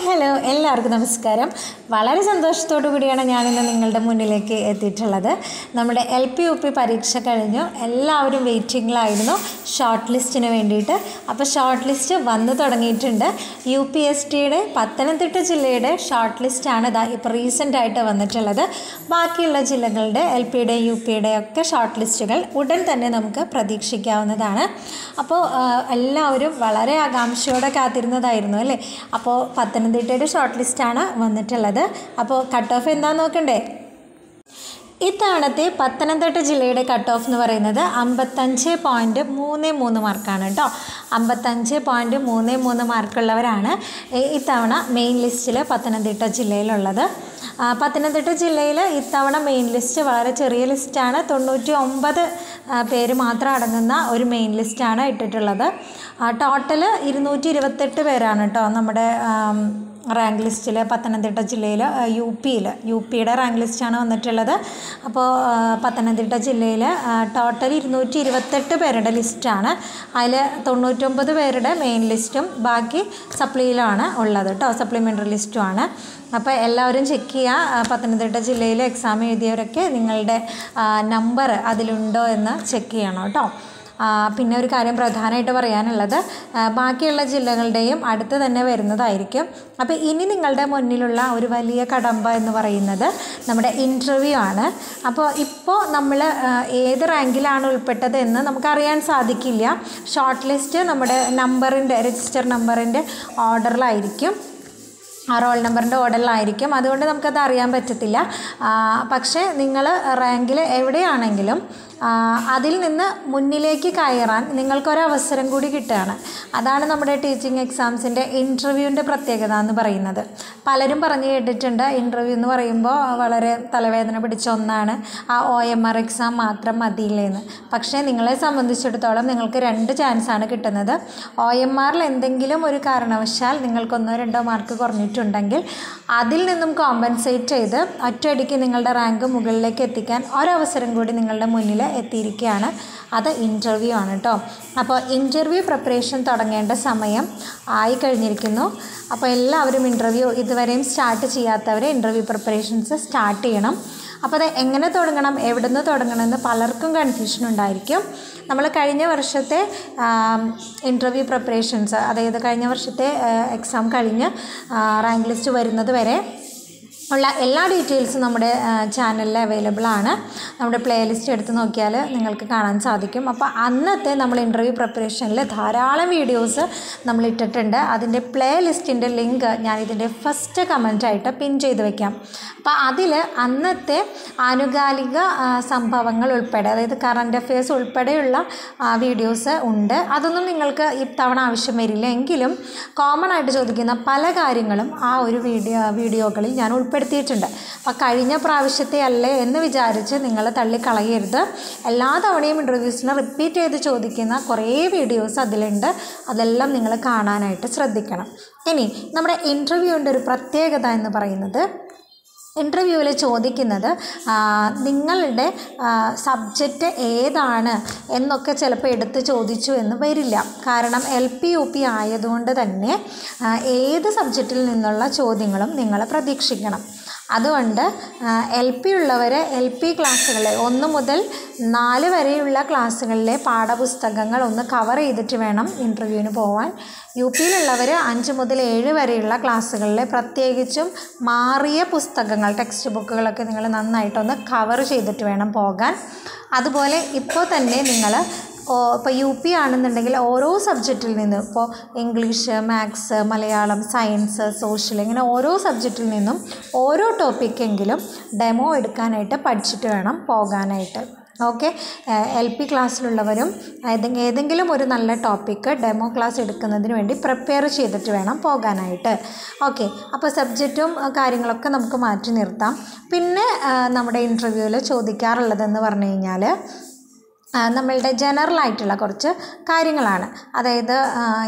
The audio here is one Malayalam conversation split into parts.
ഹലോ എല്ലാവർക്കും നമസ്കാരം. വളരെ സന്തോഷത്തോടു കൂടിയാണ് ഞാനിന്ന് നിങ്ങളുടെ മുന്നിലേക്ക് എത്തിയിട്ടുള്ളത്. നമ്മുടെ LP-UP പരീക്ഷ കഴിഞ്ഞു. എല്ലാവരും വെയിറ്റിങ്ങിലായിരുന്നു ഷോർട്ട് ലിസ്റ്റിന് വേണ്ടിയിട്ട്. അപ്പോൾ ഷോർട്ട് ലിസ്റ്റ് വന്നു തുടങ്ങിയിട്ടുണ്ട്. UPSTയുടെ പത്തനംതിട്ട ജില്ലയുടെ ഷോർട്ട് ലിസ്റ്റാണ് ഇപ്പോൾ റീസെൻ്റായിട്ട് വന്നിട്ടുള്ളത്. ബാക്കിയുള്ള ജില്ലകളുടെ LPയുടെയും UPയുടെയും ഒക്കെ ഷോർട്ട് ലിസ്റ്റുകൾ ഉടൻ തന്നെ നമുക്ക് പ്രതീക്ഷിക്കാവുന്നതാണ്. അപ്പോൾ എല്ലാവരും വളരെ ആകാംക്ഷയോടെ കാത്തിരുന്നതായിരുന്നു അല്ലേ. അപ്പോൾ പത്തനംതിട്ടയുടെ ഷോർട്ട് ലിസ്റ്റാണ് വന്നിട്ടുള്ളത്. അപ്പോൾ കട്ട് ഓഫ് എന്താണെന്ന് നോക്കണ്ടേ. ഇത്തവണത്തെ പത്തനംതിട്ട ജില്ലയുടെ കട്ട് ഓഫ് എന്ന് പറയുന്നത് 55.33 മാർക്കാണ് കേട്ടോ. 55.33 മാർക്കുള്ളവരാണ് ഇത്തവണ മെയിൻ ലിസ്റ്റിൽ പത്തനംതിട്ട ജില്ലയിലുള്ളത്. പത്തനംതിട്ട ജില്ലയിൽ ഇത്തവണ മെയിൻ ലിസ്റ്റ് വളരെ ചെറിയ ലിസ്റ്റാണ്. 99 പേര് മാത്രം അടങ്ങുന്ന ഒരു മെയിൻ ലിസ്റ്റാണ് ഇട്ടിട്ടുള്ളത്. ടോട്ടൽ 228 പേരാണ് കേട്ടോ നമ്മുടെ റാങ്ക് ലിസ്റ്റിൽ പത്തനംതിട്ട ജില്ലയിൽ UPയുടെ റാങ്ക് ലിസ്റ്റാണ് വന്നിട്ടുള്ളത്. അപ്പോൾ പത്തനംതിട്ട ജില്ലയിൽ ടോട്ടൽ 228 പേരുടെ ലിസ്റ്റാണ്. അതിൽ 99 പേരുടെ മെയിൻ ലിസ്റ്റും ബാക്കി സപ്ലിയിലാണ് ഉള്ളത് കേട്ടോ, സപ്ലിമെൻ്ററി ലിസ്റ്റുമാണ്. അപ്പോൾ എല്ലാവരും ചെക്ക് ചെയ്യുക. പത്തനംതിട്ട ജില്ലയിൽ എക്സാം എഴുതിയവരൊക്കെ നിങ്ങളുടെ നമ്പർ അതിലുണ്ടോ എന്ന് ചെക്ക് ചെയ്യണം കേട്ടോ. പിന്നെ ഒരു കാര്യം പ്രധാനമായിട്ട് പറയാനുള്ളത്, ബാക്കിയുള്ള ജില്ലകളുടെയും അടുത്ത് തന്നെ വരുന്നതായിരിക്കും. അപ്പോൾ ഇനി നിങ്ങളുടെ മുന്നിലുള്ള ഒരു വലിയ കടമ്പ എന്ന് പറയുന്നത് നമ്മുടെ ഇൻ്റർവ്യൂ ആണ്. അപ്പോൾ ഇപ്പോൾ നമ്മൾ ഏത് റാങ്കിലാണ് ഉൾപ്പെട്ടത് എന്ന് നമുക്കറിയാൻ സാധിക്കില്ല. ഷോർട്ട് ലിസ്റ്റ് നമ്മുടെ രജിസ്റ്റർ നമ്പറിൻ്റെ ഓർഡറിലായിരിക്കും, റോൾ നമ്പറിൻ്റെ ഓർഡറിലായിരിക്കും. അതുകൊണ്ട് നമുക്കത് അറിയാൻ പറ്റത്തില്ല. പക്ഷേ നിങ്ങൾ റാങ്കിൽ എവിടെയാണെങ്കിലും അതിൽ നിന്ന് മുന്നിലേക്ക് കയറാൻ നിങ്ങൾക്കൊരവസരം കൂടി കിട്ടുകയാണ്. അതാണ് നമ്മുടെ ടീച്ചിങ് എക്സാംസിൻ്റെ ഇൻ്റർവ്യൂവിൻ്റെ പ്രത്യേകത എന്ന് പറയുന്നത്. പലരും പറഞ്ഞു കേട്ടിട്ടുണ്ട് ഇൻ്റർവ്യൂ എന്ന് പറയുമ്പോൾ വളരെ തലവേദന പിടിച്ച ഒന്നാണ്, ആ OMR എക്സാം മാത്രം മതിയില്ലേന്ന്. പക്ഷേ നിങ്ങളെ സംബന്ധിച്ചിടത്തോളം നിങ്ങൾക്ക് 2 ചാൻസാണ് കിട്ടുന്നത്. OMRൽ എന്തെങ്കിലും ഒരു കാരണവശാൽ നിങ്ങൾക്ക് 1-2 മാർക്ക് കുറഞ്ഞിട്ടുണ്ടെങ്കിൽ അതിൽ നിന്നും കോമ്പൻസേറ്റ് ചെയ്ത് ഒറ്റയടിക്ക് നിങ്ങളുടെ റാങ്ക് മുകളിലേക്ക് എത്തിക്കാൻ ഒരവസരം കൂടി നിങ്ങളുടെ മുന്നിൽ എത്തിയിരിക്കുകയാണ്. അത് ഇൻ്റർവ്യൂ ആണ് കേട്ടോ. അപ്പോൾ ഇൻ്റർവ്യൂ പ്രിപ്പറേഷൻ തുടങ്ങേണ്ട സമയം ആയി കഴിഞ്ഞിരിക്കുന്നു. അപ്പോൾ എല്ലാവരും ഇൻ്റർവ്യൂ ഇതുവരെയും സ്റ്റാർട്ട് ചെയ്യാത്തവർ ഇൻ്റർവ്യൂ പ്രിപ്പറേഷൻസ് സ്റ്റാർട്ട് ചെയ്യണം. അപ്പോൾ അത് എങ്ങനെ തുടങ്ങണം, എവിടെ നിന്ന് തുടങ്ങണമെന്ന് പലർക്കും കൺഫ്യൂഷൻ ഉണ്ടായിരിക്കും. നമ്മൾ കഴിഞ്ഞ വർഷത്തെ ഇൻ്റർവ്യൂ പ്രിപ്പറേഷൻസ്, അതായത് കഴിഞ്ഞ വർഷത്തെ എക്സാം കഴിഞ്ഞ് റാങ്ക് ലിസ്റ്റ് വരുന്നത് വരെ ഉള്ള എല്ലാ ഡീറ്റെയിൽസും നമ്മുടെ ചാനലിൽ അവൈലബിൾ ആണ്. നമ്മുടെ പ്ലേലിസ്റ്റ് എടുത്ത് നോക്കിയാൽ നിങ്ങൾക്ക് കാണാൻ സാധിക്കും. അപ്പോൾ അന്നത്തെ നമ്മൾ ഇൻ്റർവ്യൂ പ്രിപ്പറേഷനിൽ ധാരാളം വീഡിയോസ് നമ്മൾ ഇട്ടിട്ടുണ്ട്. അതിൻ്റെ പ്ലേലിസ്റ്റിൻ്റെ ലിങ്ക് ഞാനിതിൻ്റെ ഫസ്റ്റ് കമൻറ്റായിട്ട് പിൻ ചെയ്ത് വയ്ക്കാം. അപ്പോൾ അതിൽ അന്നത്തെ ആനുകാലിക സംഭവങ്ങൾ ഉൾപ്പെടെ, അതായത് കറണ്ട് അഫെയർസ് ഉൾപ്പെടെയുള്ള വീഡിയോസ് ഉണ്ട്. അതൊന്നും നിങ്ങൾക്ക് ഇത്തവണ ആവശ്യം വരില്ല. എങ്കിലും കോമൺ ആയിട്ട് ചോദിക്കുന്ന പല കാര്യങ്ങളും ആ ഒരു വീഡിയോകളിൽ ഞാൻ ഉൾപ്പെടുത്തിയിട്ടുണ്ട്. അപ്പോൾ കഴിഞ്ഞ പ്രാവശ്യത്തെ അല്ലേ എന്ന് വിചാരിച്ച് നിങ്ങൾ തള്ളിക്കളയരുത്. എല്ലാ തവണയും ഇൻ്റർവ്യൂസിന് റിപ്പീറ്റ് ചെയ്ത് ചോദിക്കുന്ന കുറേ വീഡിയോസ് അതിലുണ്ട്. അതെല്ലാം നിങ്ങൾ കാണാനായിട്ട് ശ്രദ്ധിക്കണം. ഇനി നമ്മുടെ ഇൻ്റർവ്യൂവിൻ്റെ ഒരു പ്രത്യേകത എന്ന് പറയുന്നത്, ഇൻ്റർവ്യൂവിൽ ചോദിക്കുന്നത് നിങ്ങളുടെ സബ്ജക്റ്റ് ഏതാണ് എന്നൊക്കെ ചിലപ്പോൾ എടുത്ത് ചോദിച്ചു എന്ന് വരില്ല. കാരണം LP-UP ആയതുകൊണ്ട് തന്നെ ഏത് സബ്ജക്റ്റിൽ നിന്നുള്ള ചോദ്യങ്ങളും നിങ്ങൾ പ്രതീക്ഷിക്കണം. അതുകൊണ്ട് LP ഉള്ളവർ LP ക്ലാസ്സുകളിലെ 1 മുതൽ 4 വരെയുള്ള ക്ലാസ്സുകളിലെ പാഠപുസ്തകങ്ങൾ ഒന്ന് കവർ ചെയ്തിട്ട് വേണം ഇൻ്റർവ്യൂവിന് പോകാൻ. UPയിലുള്ളവർ 5 മുതൽ 7 വരെയുള്ള ക്ലാസ്സുകളിലെ പ്രത്യേകിച്ചും മാറിയ പുസ്തകങ്ങൾ, ടെക്സ്റ്റ് ബുക്കുകളൊക്കെ നിങ്ങൾ നന്നായിട്ടൊന്ന് കവർ ചെയ്തിട്ട് വേണം പോകാൻ. അതുപോലെ ഇപ്പോൾ തന്നെ നിങ്ങൾ ഇപ്പോൾ UP ആണെന്നുണ്ടെങ്കിൽ ഓരോ സബ്ജക്റ്റിൽ നിന്നും, ഇപ്പോൾ English, maths, Malayalam, science, social, ഇങ്ങനെ ഓരോ സബ്ജക്റ്റിൽ നിന്നും ഓരോ ടോപ്പിക്കെങ്കിലും ഡെമോ എടുക്കാനായിട്ട് പഠിച്ചിട്ട് വേണം പോകാനായിട്ട്. ഓക്കെ, LP ക്ലാസ്സിലുള്ളവരും ഏതെങ്കിലും ഒരു നല്ല ടോപ്പിക്ക് ഡെമോ ക്ലാസ് എടുക്കുന്നതിന് വേണ്ടി പ്രിപ്പയർ ചെയ്തിട്ട് വേണം പോകാനായിട്ട്. ഓക്കെ, അപ്പോൾ സബ്ജക്റ്റും കാര്യങ്ങളൊക്കെ നമുക്ക് മാറ്റി നിർത്താം. പിന്നെ നമ്മുടെ ഇൻ്റർവ്യൂവിൽ ചോദിക്കാറുള്ളതെന്ന് പറഞ്ഞു കഴിഞ്ഞാൽ നമ്മളുടെ ജനറലായിട്ടുള്ള കുറച്ച് കാര്യങ്ങളാണ്. അതായത്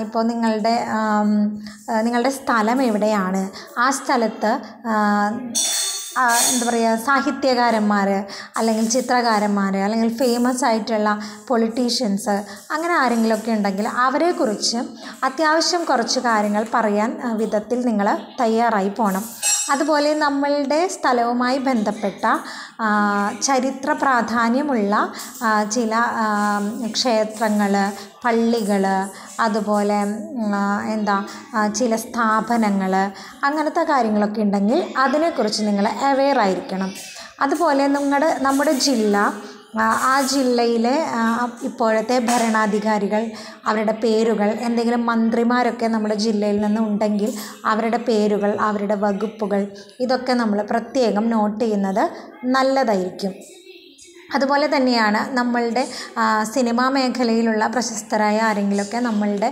ഇപ്പോൾ നിങ്ങളുടെ സ്ഥലം എവിടെയാണ്, ആ സ്ഥലത്ത് എന്താ പറയുക, സാഹിത്യകാരന്മാർ അല്ലെങ്കിൽ ചിത്രകാരന്മാർ അല്ലെങ്കിൽ ഫേമസ് ആയിട്ടുള്ള പൊളിറ്റീഷ്യൻസ് അങ്ങനെ ആരെങ്കിലുമൊക്കെ ഉണ്ടെങ്കിൽ അവരെക്കുറിച്ച് അത്യാവശ്യം കുറച്ച് കാര്യങ്ങൾ പറയാൻ വിധത്തിൽ നിങ്ങൾ തയ്യാറായി പോകണം. അതുപോലെ നമ്മളുടെ സ്ഥലവുമായി ബന്ധപ്പെട്ട ചരിത്ര പ്രാധാന്യമുള്ള ചില ക്ഷേത്രങ്ങൾ, പള്ളികൾ, അതുപോലെ ചില സ്ഥാപനങ്ങൾ, അങ്ങനത്തെ കാര്യങ്ങളൊക്കെ ഉണ്ടെങ്കിൽ അതിനെക്കുറിച്ച് നിങ്ങൾ അവെയർ ആയിരിക്കണം. അതുപോലെ നമ്മുടെ ജില്ല, ആ ജില്ലയിലെ ഇപ്പോഴത്തെ ഭരണാധികാരികൾ, അവരുടെ പേരുകൾ, എന്തെങ്കിലും മന്ത്രിമാരൊക്കെ നമ്മുടെ ജില്ലയിൽ നിന്ന് ഉണ്ടെങ്കിൽ അവരുടെ പേരുകൾ, അവരുടെ വകുപ്പുകൾ, ഇതൊക്കെ നമ്മൾ പ്രത്യേകം നോട്ട് ചെയ്യുന്നത് നല്ലതായിരിക്കും. അതുപോലെ തന്നെയാണ് നമ്മളുടെ സിനിമാ മേഖലയിലുള്ള പ്രശസ്തരായ ആരെങ്കിലുമൊക്കെ നമ്മളുടെ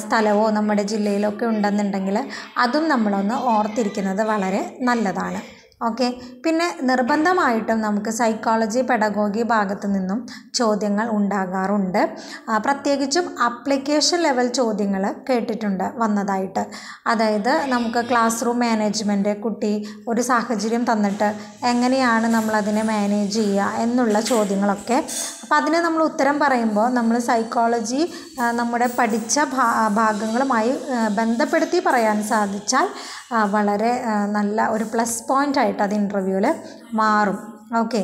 സ്ഥലമോ നമ്മുടെ ജില്ലയിലോ ഒക്കെ ഉണ്ടെന്നുണ്ടെങ്കിൽ അതും നമ്മളൊന്ന് ഓർത്തിരിക്കുന്നത് വളരെ നല്ലതാണ്. ഓക്കെ. പിന്നെ നിർബന്ധമായിട്ടും നമുക്ക് സൈക്കോളജി, പെഡഗോഗി ഭാഗത്തു നിന്നും ചോദ്യങ്ങൾ ഉണ്ടാകാറുണ്ട്. പ്രത്യേകിച്ചും അപ്ലിക്കേഷൻ ലെവൽ ചോദ്യങ്ങൾ കേട്ടിട്ടുണ്ട് വന്നതായിട്ട്. അതായത് നമുക്ക് ക്ലാസ് റൂം മാനേജ്മെൻറ്റ്, കുട്ടി ഒരു സാഹചര്യം തന്നിട്ട് എങ്ങനെയാണ് നമ്മളതിനെ മാനേജ് ചെയ്യുക എന്നുള്ള ചോദ്യങ്ങളൊക്കെ. അപ്പോൾ അതിന് നമ്മൾ ഉത്തരം പറയുമ്പോൾ നമ്മൾ സൈക്കോളജി നമ്മുടെ പഠിച്ച ഭാഗങ്ങളുമായി ബന്ധപ്പെടുത്തി പറയാൻ സാധിച്ചാൽ വളരെ നല്ല ഒരു പ്ലസ് പോയിൻ്റ് ആയിട്ട് അത് ഇൻ്റർവ്യൂവിൽ മാറും. ഓക്കെ.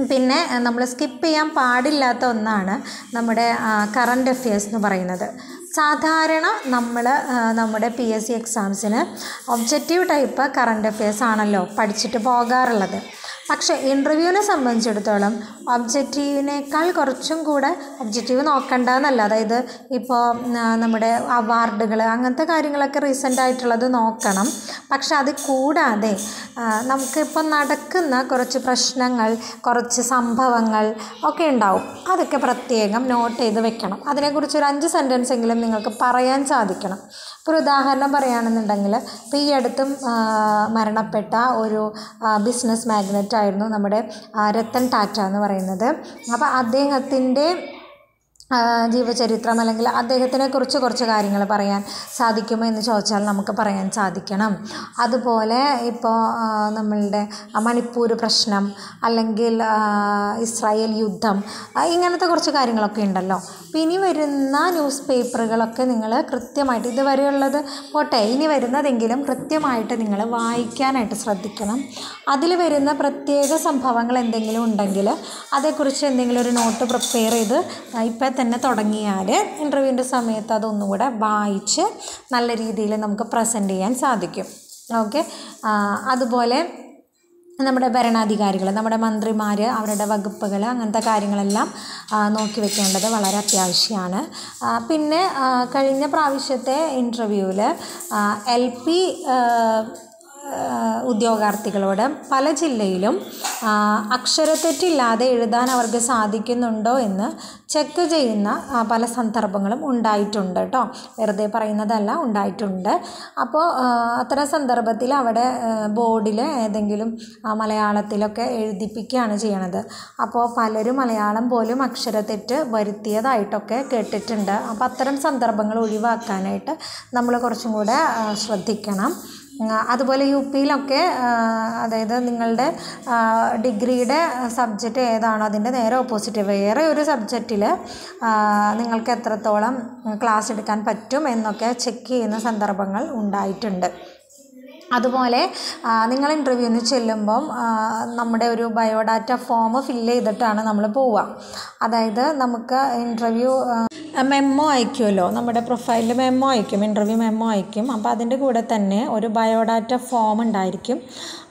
പിന്നെ നമ്മൾ സ്കിപ്പ് ചെയ്യാൻ പാടില്ലാത്ത ഒന്നാണ് നമ്മുടെ കറണ്ട് അഫെയർസ് എന്ന് പറയുന്നത്. സാധാരണ നമ്മുടെ PSC എക്സാംസിന് ഒബ്ജക്റ്റീവ് ടൈപ്പ് കറണ്ട് അഫെയർസ് ആണല്ലോ പഠിച്ചിട്ട് പോകാറുള്ളത്. പക്ഷേ ഇൻ്റർവ്യൂവിനെ സംബന്ധിച്ചിടത്തോളം ഒബ്ജക്റ്റീവിനേക്കാൾ കുറച്ചും കൂടെ ഒബ്ജക്റ്റീവ് നോക്കണ്ടെന്നല്ല, അതായത് ഇപ്പോൾ നമ്മുടെ അവാർഡുകൾ അങ്ങനത്തെ കാര്യങ്ങളൊക്കെ റീസെൻ്റ് ആയിട്ടുള്ളത് നോക്കണം. പക്ഷെ അത് കൂടാതെ നമുക്കിപ്പോൾ നടക്കുന്ന കുറച്ച് പ്രശ്നങ്ങൾ, കുറച്ച് സംഭവങ്ങൾ ഒക്കെ ഉണ്ടാവും. അതൊക്കെ പ്രത്യേകം നോട്ട് ചെയ്ത് വെക്കണം. അതിനെക്കുറിച്ച് ഒരു 5 സെൻറ്റൻസ് എങ്കിലും നിങ്ങൾക്ക് പറയാൻ സാധിക്കണം. ഇപ്പോൾ ഒരു ഉദാഹരണം പറയുകയാണെന്നുണ്ടെങ്കിൽ, ഇപ്പോൾ ഈ അടുത്തും മരണപ്പെട്ട ഒരു ബിസിനസ് മാഗ്നറ്റ് ആയിരുന്നു നമ്മുടെ രത്തൻ ടാറ്റ എന്ന് പറയുന്നത്. അപ്പോൾ അദ്ദേഹത്തിൻ്റെ ജീവചരിത്രം അല്ലെങ്കിൽ അദ്ദേഹത്തിനെ കുറിച്ച് കുറച്ച് കാര്യങ്ങൾ പറയാൻ സാധിക്കുമോ എന്ന് ചോദിച്ചാൽ നമുക്ക് പറയാൻ സാധിക്കണം. അതുപോലെ ഇപ്പോൾ നമ്മളുടെ മണിപ്പൂർ പ്രശ്നം അല്ലെങ്കിൽ ഇസ്രായേൽ യുദ്ധം, ഇങ്ങനത്തെ കുറച്ച് കാര്യങ്ങളൊക്കെ ഉണ്ടല്ലോ. അപ്പോൾ ഇനി വരുന്ന ന്യൂസ് പേപ്പറുകളൊക്കെ നിങ്ങൾ കൃത്യമായിട്ട്, ഇതുവരെയുള്ളത് പോട്ടെ, ഇനി വരുന്നതെങ്കിലും കൃത്യമായിട്ട് നിങ്ങൾ വായിക്കാനായിട്ട് ശ്രദ്ധിക്കണം. അതിൽ വരുന്ന പ്രത്യേക സംഭവങ്ങൾ എന്തെങ്കിലും ഉണ്ടെങ്കിൽ അതേക്കുറിച്ച് എന്തെങ്കിലും ഒരു നോട്ട് പ്രിപ്പയർ ചെയ്ത് ഇപ്പം തന്നെ തുടങ്ങിയാൽ ഇൻ്റർവ്യൂവിൻ്റെ സമയത്ത് അതൊന്നുകൂടെ വായിച്ച് നല്ല രീതിയിൽ നമുക്ക് പ്രസൻറ്റ് ചെയ്യാൻ സാധിക്കും. ഓക്കെ. അതുപോലെ നമ്മുടെ ഭരണാധികാരികൾ, നമ്മുടെ മന്ത്രിമാർ, അവരുടെ വകുപ്പുകൾ, അങ്ങനത്തെ കാര്യങ്ങളെല്ലാം നോക്കി വെക്കേണ്ടത് വളരെ അത്യാവശ്യമാണ്. പിന്നെ കഴിഞ്ഞ പ്രാവശ്യത്തെ ഇൻ്റർവ്യൂവിൽ LP ഉദ്യോഗാർത്ഥികളോട് പല ജില്ലയിലും അക്ഷരത്തെറ്റില്ലാതെ എഴുതാൻ അവർക്ക് സാധിക്കുന്നുണ്ടോ എന്ന് ചെക്ക് ചെയ്യുന്ന പല സന്ദർഭങ്ങളും ഉണ്ടായിട്ടുണ്ട് കേട്ടോ. വെറുതെ പറയുന്നതല്ല, ഉണ്ടായിട്ടുണ്ട്. അപ്പോൾ അത്തരം സന്ദർഭത്തിൽ അവിടെ ബോർഡിൽ ഏതെങ്കിലും മലയാളത്തിലൊക്കെ എഴുതിപ്പിക്കുകയാണ് ചെയ്യണത്. അപ്പോൾ പലരും മലയാളം പോലും അക്ഷരത്തെറ്റ് വരുത്തിയതായിട്ടൊക്കെ കേട്ടിട്ടുണ്ട്. അപ്പോൾ അത്തരം സന്ദർഭങ്ങൾ ഒഴിവാക്കാനായിട്ട് നമ്മൾ കുറച്ചും കൂടെ ശ്രദ്ധിക്കണം. അതുപോലെ UPയിലൊക്കെ, അതായത് നിങ്ങളുടെ ഡിഗ്രിയുടെ സബ്ജക്റ്റ് ഏതാണോ അതിൻ്റെ നേരെ ഓപ്പോസിറ്റ് വേറെ ഒരു സബ്ജക്റ്റിൽ നിങ്ങൾക്ക് എത്രത്തോളം ക്ലാസ് എടുക്കാൻ പറ്റും എന്നൊക്കെ ചെക്ക് ചെയ്യുന്ന സന്ദർഭങ്ങൾ ഉണ്ടായിട്ടുണ്ട്. അതുപോലെ നിങ്ങൾ ഇൻ്റർവ്യൂവിന് ചെല്ലുമ്പം നമ്മുടെ ഒരു ബയോഡാറ്റ ഫോം ഫില്ല് ചെയ്തിട്ടാണ് നമ്മൾ പോവുക. അതായത് നമുക്ക് ഇൻ്റർവ്യൂ മെമ്മോ അയക്കുമല്ലോ, നമ്മുടെ പ്രൊഫൈലിൽ മെമ്മോ അയക്കും, ഇൻ്റർവ്യൂ മെമ്മോ അയക്കും. അപ്പോൾ അതിൻ്റെ കൂടെ തന്നെ ഒരു ബയോഡാറ്റ ഫോം ഉണ്ടായിരിക്കും.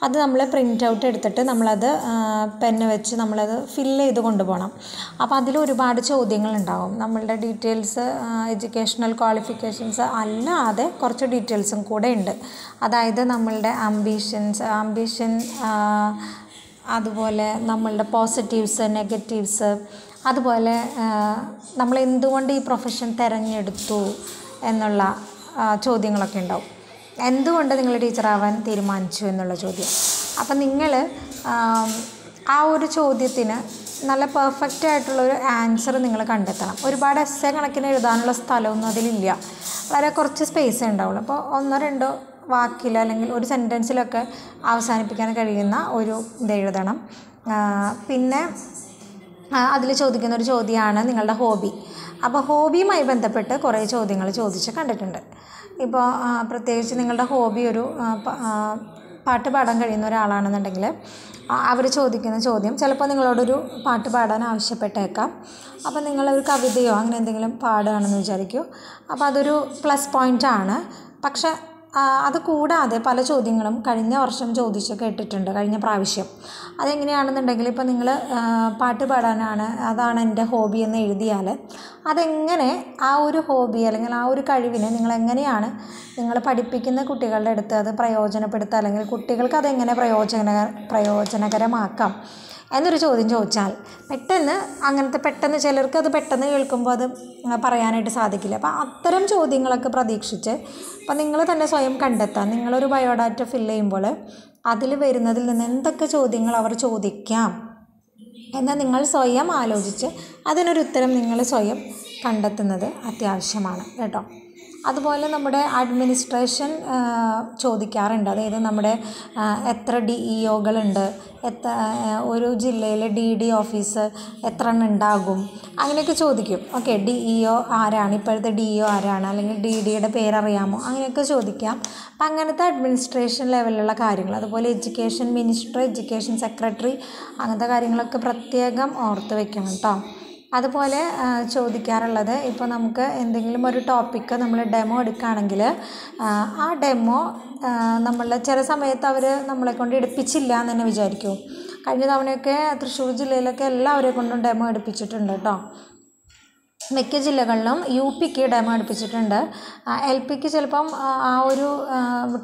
അത് നമ്മൾ പ്രിൻ്റ് ഔട്ട് എടുത്തിട്ട് നമ്മളത് പെന്ന് വെച്ച് നമ്മളത് ഫില്ല് ചെയ്ത് കൊണ്ടുപോകണം. അപ്പോൾ അതിൽ ഒരുപാട് ചോദ്യങ്ങളുണ്ടാകും. നമ്മളുടെ ഡീറ്റെയിൽസ്, എഡ്യൂക്കേഷണൽ ക്വാളിഫിക്കേഷൻസ് അല്ലാതെ കുറച്ച് ഡീറ്റെയിൽസും കൂടെ ഉണ്ട്. അതായത് നമ്മളുടെ ആംബിഷൻ, അതുപോലെ നമ്മളുടെ പോസിറ്റീവ്സ്, നെഗറ്റീവ്സ്, അതുപോലെ നമ്മൾ എന്തുകൊണ്ട് ഈ പ്രൊഫഷൻ തിരഞ്ഞെടുത്തു എന്നുള്ള ചോദ്യങ്ങളൊക്കെ ഉണ്ടാവും. എന്തുകൊണ്ട് നിങ്ങൾ ടീച്ചറാവാൻ തീരുമാനിച്ചു എന്നുള്ള ചോദ്യം. അപ്പം നിങ്ങൾ ആ ഒരു ചോദ്യത്തിന് നല്ല പെർഫെക്റ്റ് ആയിട്ടുള്ളൊരു ആൻസർ നിങ്ങൾ കണ്ടെത്തണം. ഒരുപാട് എസ്സേ കണക്കിന് എഴുതാനുള്ള സ്ഥലമൊന്നും അതിലില്ല, വളരെ കുറച്ച് സ്പേസേ ഉണ്ടാവുള്ളൂ. അപ്പോൾ 1-2 വാക്കിൽ അല്ലെങ്കിൽ ഒരു സെൻറ്റൻസിലൊക്കെ അവസാനിപ്പിക്കാൻ കഴിയുന്ന ഒരു ഇതെഴുതണം. പിന്നെ അതിൽ ചോദിക്കുന്ന ഒരു ചോദ്യമാണ് നിങ്ങളുടെ ഹോബി. അപ്പോൾ ഹോബിയുമായി ബന്ധപ്പെട്ട് കുറേ ചോദ്യങ്ങൾ ചോദിച്ച് കണ്ടിട്ടുണ്ട്. ഇപ്പോൾ പ്രത്യേകിച്ച് നിങ്ങളുടെ ഹോബി ഒരു പാട്ട് പാടാൻ കഴിയുന്ന ഒരാളാണെന്നുണ്ടെങ്കിൽ അവർ ചോദിക്കുന്ന ചോദ്യം ചിലപ്പോൾ നിങ്ങളോടൊരു പാട്ട് പാടാൻ ആവശ്യപ്പെട്ടേക്കാം. അപ്പോൾ നിങ്ങളൊരു കവിതയോ അങ്ങനെ എന്തെങ്കിലും പാടുകയാണെന്ന് വിചാരിക്കൂ. അപ്പോൾ അതൊരു പ്ലസ് പോയിൻ്റാണ്. പക്ഷേ അത് കൂടാതെ പല ചോദ്യങ്ങളും കഴിഞ്ഞ വർഷം ചോദിച്ച് കേട്ടിട്ടുണ്ട്, കഴിഞ്ഞ പ്രാവശ്യം. അതെങ്ങനെയാണെന്നുണ്ടെങ്കിൽ ഇപ്പോൾ നിങ്ങൾ പാട്ട് പാടാനാണ്, അതാണ് എൻ്റെ ഹോബി എന്ന് എഴുതിയാൽ അതെങ്ങനെ ആ ഒരു ഹോബി അല്ലെങ്കിൽ ആ ഒരു കഴിവിനെ നിങ്ങളെങ്ങനെയാണ് നിങ്ങൾ പഠിപ്പിക്കുന്ന കുട്ടികളുടെ അടുത്ത് അത് പ്രയോജനപ്പെടുത്തുക, അല്ലെങ്കിൽ കുട്ടികൾക്ക് അതെങ്ങനെ പ്രയോജനകരമാക്കാം എന്നൊരു ചോദ്യം ചോദിച്ചാൽ പെട്ടെന്ന് ചിലർക്ക് അത് പെട്ടെന്ന് കേൾക്കുമ്പോൾ അത് പറയാനായിട്ട് സാധിക്കില്ല. അപ്പോൾ അത്തരം ചോദ്യങ്ങളൊക്കെ പ്രതീക്ഷിച്ച് അപ്പോൾ നിങ്ങൾ തന്നെ സ്വയം കണ്ടെത്താം. നിങ്ങളൊരു ബയോഡാറ്റ ഫില്ല് ചെയ്യുമ്പോൾ അതിൽ വരുന്നതിൽ നിന്ന് എന്തൊക്കെ ചോദ്യങ്ങൾ അവർ ചോദിക്കാം എന്നാൽ നിങ്ങൾ സ്വയം ആലോചിച്ച് അതിനൊരു ഉത്തരം നിങ്ങൾ സ്വയം കണ്ടെത്തുന്നത് അത്യാവശ്യമാണ് കേട്ടോ. അതുപോലെ നമ്മുടെ അഡ്മിനിസ്ട്രേഷൻ ചോദിക്കാറുണ്ട്. അതായത് നമ്മുടെ എത്ര DEOകളുണ്ട്, ഒരു ജില്ലയിൽ DD ഓഫീസ് എത്ര എണ്ണം ഉണ്ടാകും, അങ്ങനെയൊക്കെ ചോദിക്കും. ഓക്കെ, DEO ആരാണ്, ഇപ്പോഴത്തെ DEO ആരാണ്, അല്ലെങ്കിൽ DDയുടെ പേരറിയാമോ, അങ്ങനെയൊക്കെ ചോദിക്കാം. അപ്പം അങ്ങനത്തെ അഡ്മിനിസ്ട്രേഷൻ ലെവലിലുള്ള കാര്യങ്ങൾ, അതുപോലെ എഡ്യൂക്കേഷൻ മിനിസ്റ്റർ, എഡ്യൂക്കേഷൻ സെക്രട്ടറി, അങ്ങനത്തെ കാര്യങ്ങളൊക്കെ പ്രത്യേകം ഓർത്ത് വയ്ക്കണം കേട്ടോ. അതുപോലെ ചോദിക്കാറുള്ളത്, ഇപ്പോൾ നമുക്ക് എന്തെങ്കിലും ഒരു ടോപ്പിക്ക് നമ്മൾ ഡെമോ എടുക്കുകയാണെങ്കിൽ ആ ഡെമോ നമ്മൾ ചില സമയത്ത് അവർ നമ്മളെ കൊണ്ട് എടുപ്പിച്ചില്ല എന്ന് തന്നെ വിചാരിക്കും. കഴിഞ്ഞ തവണയൊക്കെ തൃശ്ശൂർ ജില്ലയിലൊക്കെ എല്ലാവരെ കൊണ്ടും ഡെമോ എടുപ്പിച്ചിട്ടുണ്ട് കേട്ടോ. മിക്ക ജില്ലകളിലും UPക്ക് ഡെമോ എടുപ്പിച്ചിട്ടുണ്ട്. LPക്ക് ചിലപ്പം ആ ഒരു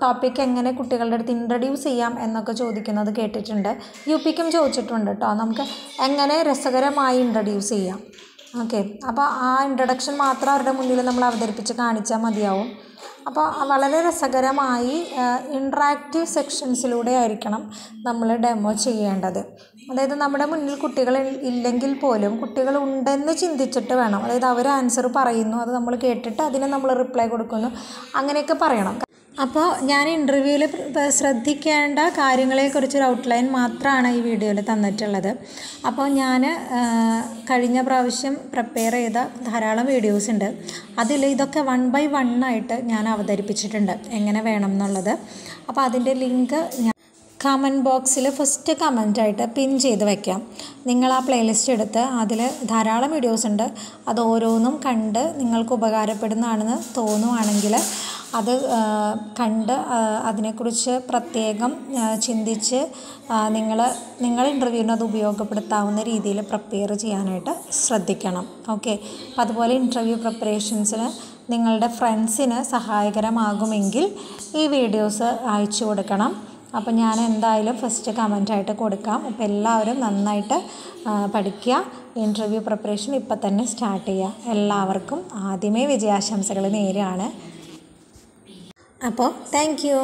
ടോപ്പിക്ക് എങ്ങനെ കുട്ടികളുടെ അടുത്ത് ഇൻട്രൊഡ്യൂസ് ചെയ്യാം എന്നൊക്കെ ചോദിക്കുന്നത് കേട്ടിട്ടുണ്ട്. UPക്കും ചോദിച്ചിട്ടുണ്ട് കേട്ടോ, നമുക്ക് എങ്ങനെ രസകരമായി ഇൻട്രൊഡ്യൂസ് ചെയ്യാം. ഓക്കെ, അപ്പോൾ ആ ഇൻട്രൊഡക്ഷൻ മാത്രം അവരുടെ മുന്നിൽ നമ്മൾ അവതരിപ്പിച്ച് കാണിച്ചാൽ മതിയാവും. അപ്പോൾ വളരെ രസകരമായി ഇൻട്രാക്റ്റീവ് സെക്ഷൻസിലൂടെ ആയിരിക്കണം നമ്മൾ ഡെമോ ചെയ്യേണ്ടത്. അതായത് നമ്മുടെ മുന്നിൽ കുട്ടികൾ ഇല്ലെങ്കിൽ പോലും കുട്ടികൾ ഉണ്ടെന്ന് ചിന്തിച്ചിട്ട് വേണം. അതായത് അവർ ആൻസർ പറയുന്നു, അത് നമ്മൾ കേട്ടിട്ട് അതിന് നമ്മൾ റിപ്ലൈ കൊടുക്കുന്നു, അങ്ങനെയൊക്കെ പറയണം. അപ്പോൾ ഞാൻ ഇൻ്റർവ്യൂവിൽ ശ്രദ്ധിക്കേണ്ട കാര്യങ്ങളെക്കുറിച്ചൊരു ഔട്ട്ലൈൻ മാത്രമാണ് ഈ വീഡിയോയിൽ തന്നിട്ടുള്ളത്. അപ്പോൾ ഞാൻ കഴിഞ്ഞ പ്രാവശ്യം പ്രിപ്പയർ ചെയ്ത ധാരാളം വീഡിയോസ് ഉണ്ട്. അതിൽ ഇതൊക്കെ 1 by 1 ആയിട്ട് ഞാൻ അവതരിപ്പിച്ചിട്ടുണ്ട് എങ്ങനെ വേണം എന്നുള്ളത്. അപ്പോൾ അതിൻ്റെ ലിങ്ക് ഞാൻ കമൻറ്റ് ബോക്സിൽ ഫസ്റ്റ് കമൻറ്റായിട്ട് പിൻ ചെയ്ത് വയ്ക്കാം. നിങ്ങൾ ആ പ്ലേലിസ്റ്റ് എടുത്ത് അതിൽ ധാരാളം വീഡിയോസ് ഉണ്ട്. അത് ഓരോന്നും കണ്ട് നിങ്ങൾക്ക് ഉപകാരപ്പെടുന്നതാണെന്ന് തോന്നുവാണെങ്കിൽ അത് കണ്ട് അതിനെക്കുറിച്ച് പ്രത്യേകം ചിന്തിച്ച് നിങ്ങൾ ഇൻ്റർവ്യൂവിന് അത് ഉപയോഗപ്പെടുത്താവുന്ന രീതിയിൽ പ്രിപ്പയർ ചെയ്യാനായിട്ട് ശ്രദ്ധിക്കണം. ഓക്കെ, അപ്പോൾ അതുപോലെ ഇൻ്റർവ്യൂ പ്രിപ്പറേഷൻസിന് നിങ്ങളുടെ ഫ്രണ്ട്സിന് സഹായകരമാകുമെങ്കിൽ ഈ വീഡിയോസ് അയച്ചു കൊടുക്കണം. അപ്പോൾ ഞാൻ എന്തായാലും ഫസ്റ്റ് കമൻറ്റായിട്ട് കൊടുക്കാം. അപ്പോൾ എല്ലാവരും നന്നായിട്ട് പഠിക്കുക. ഇൻ്റർവ്യൂ പ്രിപ്പറേഷൻ ഇപ്പം തന്നെ സ്റ്റാർട്ട് ചെയ്യുക. എല്ലാവർക്കും ആദ്യമേ വിജയാശംസകൾ നേരെയാണ്. അപ്പോൾ താങ്ക് യു.